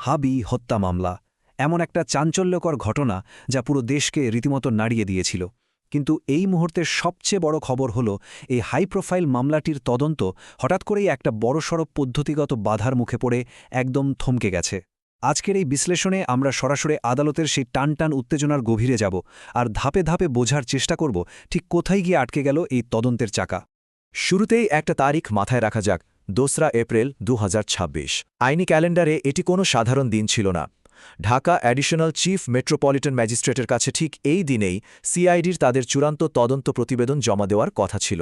হাবি হত্যা মামলা এমন একটা চাঞ্চল্যকর ঘটনা যা পুরো দেশকে রীতিমতো নাড়িয়ে দিয়েছিল। কিন্তু এই মুহূর্তের সবচেয়ে বড় খবর হল এই হাই প্রোফাইল মামলাটির তদন্ত হঠাৎ করেই একটা বড়সড় পদ্ধতিগত বাধার মুখে পড়ে একদম থমকে গেছে। আজকের এই বিশ্লেষণে আমরা সরাসরি আদালতের সেই টানটান উত্তেজনার গভীরে যাব আর ধাপে ধাপে বোঝার চেষ্টা করব ঠিক কোথায় গিয়ে আটকে গেল এই তদন্তের চাকা। শুরুতেই একটা তারিখ মাথায় রাখা যাক, 2 এপ্রিল 2026। আইনি ক্যালেন্ডারে এটি কোনো সাধারণ দিন ছিল না। ঢাকা অ্যাডিশনাল চিফ মেট্রোপলিটন ম্যাজিস্ট্রেটের কাছে ঠিক এই দিনেই সিআইডির তাদের চূড়ান্ত তদন্ত প্রতিবেদন জমা দেওয়ার কথা ছিল।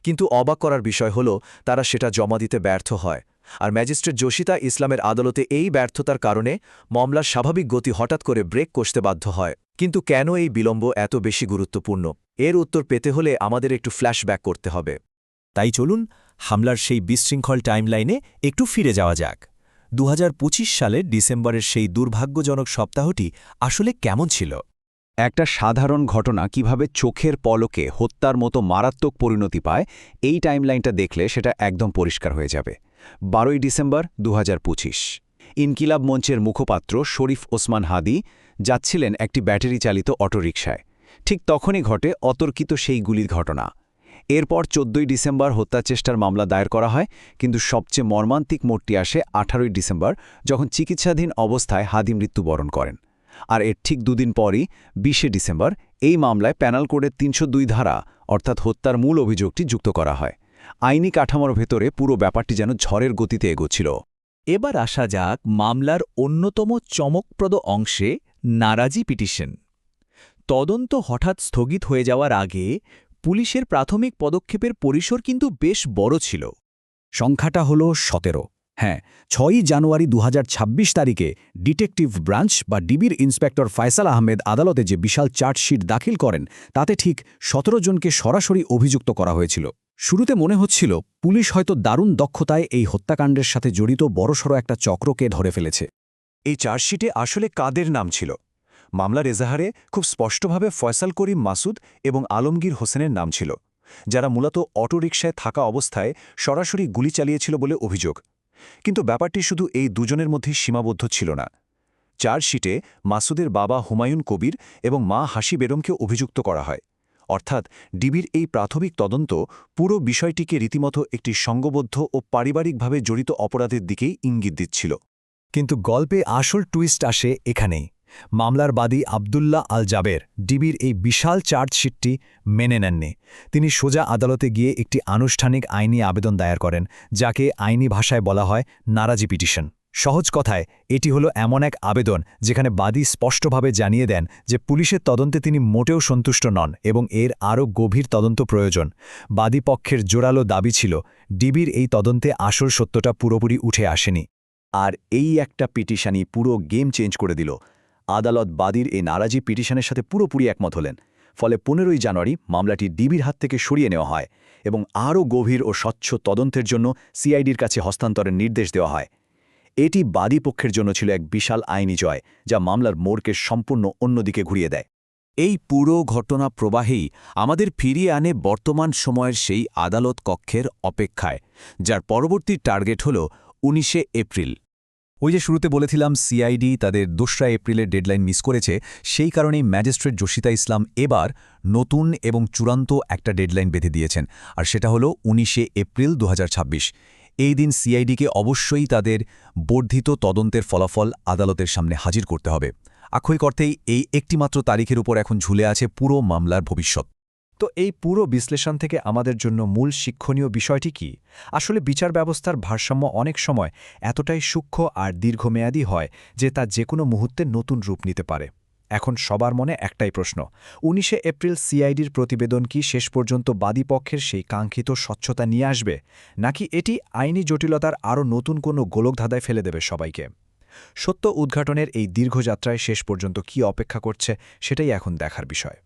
কিন্তু অবাক করার বিষয় হল তারা সেটা জমা দিতে ব্যর্থ হয়। আর ম্যাজিস্ট্রেট জসিতা ইসলামের আদালতে এই ব্যর্থতার কারণে মামলার স্বাভাবিক গতি হঠাৎ করে ব্রেক কষতে বাধ্য হয়। কিন্তু কেন এই বিলম্ব এত বেশি গুরুত্বপূর্ণ, এর উত্তর পেতে হলে আমাদের একটু ফ্ল্যাশব্যাক করতে হবে। তাই চলুন হামলার সেই বিশৃঙ্খল টাইমলাইনে একটু ফিরে যাওয়া যাক। 2025 সালের ডিসেম্বরের সেই দুর্ভাগ্যজনক সপ্তাহটি আসলে কেমন ছিল? একটা সাধারণ ঘটনা কিভাবে চোখের পলকে হত্যার মতো মারাত্মক পরিণতি পায়, এই টাইমলাইনটা দেখলে সেটা একদম পরিষ্কার হয়ে যাবে। 12 ডিসেম্বর 2025 ইনকিলাব মঞ্চের মুখপাত্র শরীফ ওসমান হাদি যাচ্ছিলেন একটি ব্যাটারি চালিত অটোরিকশায়। ঠিক তখনই ঘটে অতর্কিত সেই গুলির ঘটনা। এরপর 14 ডিসেম্বর হত্যাচেষ্টার মামলা দায়ের করা হয়, কিন্তু সবচেয়ে মর্মান্তিক মোড়টি আসে 18 ডিসেম্বর, যখন চিকিৎসাধীন অবস্থায় হাদি মৃত্যুবরণ করেন। আর এর ঠিক দুদিন পরই 20 ডিসেম্বর এই মামলায় প্যানাল কোডের 302 ধারা অর্থাৎ হত্যার মূল অভিযোগটি যুক্ত করা হয়। আইনি কাঠামোর ভেতরে পুরো ব্যাপারটি যেন ঝড়ের গতিতে এগোচ্ছিল। এবার আসা যাক মামলার অন্যতম চমকপ্রদ অংশে, নারাজি পিটিশন। তদন্ত হঠাৎ স্থগিত হয়ে যাওয়ার আগে পুলিশের প্রাথমিক পদক্ষেপের পরিসর কিন্তু বেশ বড় ছিল। সংখ্যাটা হল 17। হ্যাঁ, 6 জানুয়ারি 2026 তারিখে ডিটেকটিভ ব্রাঞ্চ বা ডিবির ইন্সপেক্টর ফয়সাল আহমেদ আদালতে যে বিশাল চার্জশিট দাখিল করেন, তাতে ঠিক 17 জনকে সরাসরি অভিযুক্ত করা হয়েছিল। শুরুতে মনে হচ্ছিল পুলিশ হয়তো দারুণ দক্ষতায় এই হত্যাকাণ্ডের সাথে জড়িত বড়সড় একটা চক্রকে ধরে ফেলেছে। এই চার্জশিটে আসলে কাদের নাম ছিল? মামলার এজাহারে খুব স্পষ্টভাবে ফয়সাল করিম মাসুদ এবং আলমগীর হোসেনের নাম ছিল, যারা মূলত অটোরিকশায় থাকা অবস্থায় সরাসরি গুলি চালিয়েছিল বলে অভিযোগ। কিন্তু ব্যাপারটি শুধু এই দুজনের মধ্যেই সীমাবদ্ধ ছিল না। চার্জশিটে মাসুদের বাবা হুমায়ুন কবির এবং মা হাসি বেগমকে অভিযুক্ত করা হয়। অর্থাৎ ডিবির এই প্রাথমিক তদন্ত পুরো বিষয়টিকে রীতিমতো একটি সংঘবদ্ধ ও পারিবারিকভাবে জড়িত অপরাধের দিকেই ইঙ্গিত দিচ্ছিল। কিন্তু গল্পে আসল টুইস্ট আসে এখানেই। মামলার বাদী আবদুল্লাহ আল জাবের ডিবির এই বিশাল চার্জশিটটি মেনে নেননি। তিনি সোজা আদালতে গিয়ে একটি আনুষ্ঠানিক আইনি আবেদন দায়ের করেন, যাকে আইনি ভাষায় বলা হয় নারাজি পিটিশন। সহজ কথায় এটি হলো এমন এক আবেদন যেখানে বাদী স্পষ্টভাবে জানিয়ে দেন যে পুলিশের তদন্তে তিনি মোটেও সন্তুষ্ট নন এবং এর আরও গভীর তদন্ত প্রয়োজন। বাদী পক্ষের জোরালো দাবি ছিল ডিবির এই তদন্তে আসল সত্যটা পুরোপুরি উঠে আসেনি। আর এই একটা পিটিশনই পুরো গেম চেঞ্জ করে দিল। আদালত বাদীর এই নারাজি পিটিশনের সাথে পুরোপুরি একমত হলেন। ফলে 15 জানুয়ারি মামলাটি ডিবির হাত থেকে সরিয়ে নেওয়া হয় এবং আরও গভীর ও স্বচ্ছ তদন্তের জন্য সিআইডির কাছে হস্তান্তরের নির্দেশ দেওয়া হয়। এটি বাদী পক্ষের জন্য ছিল এক বিশাল আইনি জয়, যা মামলার মোড়কে সম্পূর্ণ অন্যদিকে ঘুরিয়ে দেয়। এই পুরো ঘটনা প্রবাহেই আমাদের ফিরিয়ে আনে বর্তমান সময়ের সেই আদালত কক্ষের অপেক্ষায়, যার পরবর্তী টার্গেট হল 19 এপ্রিল। ওই যে শুরুতে বলেছিলাম সিআইডি তাদের 2 এপ্রিলের ডেডলাইন মিস করেছে, সেই কারণেই ম্যাজিস্ট্রেট জসিতা ইসলাম এবার নতুন এবং চূড়ান্ত একটা ডেডলাইন বেঁধে দিয়েছেন, আর সেটা হলো 19 এপ্রিল 2026। এই দিন সিআইডিকে অবশ্যই তাদের বর্ধিত তদন্তের ফলাফল আদালতের সামনে হাজির করতে হবে। আক্ষরিক অর্থেই এই একটিমাত্র তারিখের উপর এখন ঝুলে আছে পুরো মামলার ভবিষ্যৎ। তো এই পুরো বিশ্লেষণ থেকে আমাদের জন্য মূল শিক্ষণীয় বিষয়টি কি? আসলে বিচার ব্যবস্থার ভারসাম্য অনেক সময় এতটাই সূক্ষ্ম আর দীর্ঘমেয়াদী হয় যে তা যেকোনো মুহূর্তে নতুন রূপ নিতে পারে। এখন সবার মনে একটাই প্রশ্ন, 19 এপ্রিল সিআইডির প্রতিবেদন কি শেষ পর্যন্ত বাদী পক্ষের সেই কাঙ্ক্ষিত স্বচ্ছতা নিয়ে আসবে, নাকি এটি আইনি জটিলতার আরও নতুন কোনো গোলকধাঁধায় ফেলে দেবে সবাইকে? সত্য উদ্ঘাটনের এই দীর্ঘযাত্রায় শেষ পর্যন্ত কি অপেক্ষা করছে, সেটাই এখন দেখার বিষয়।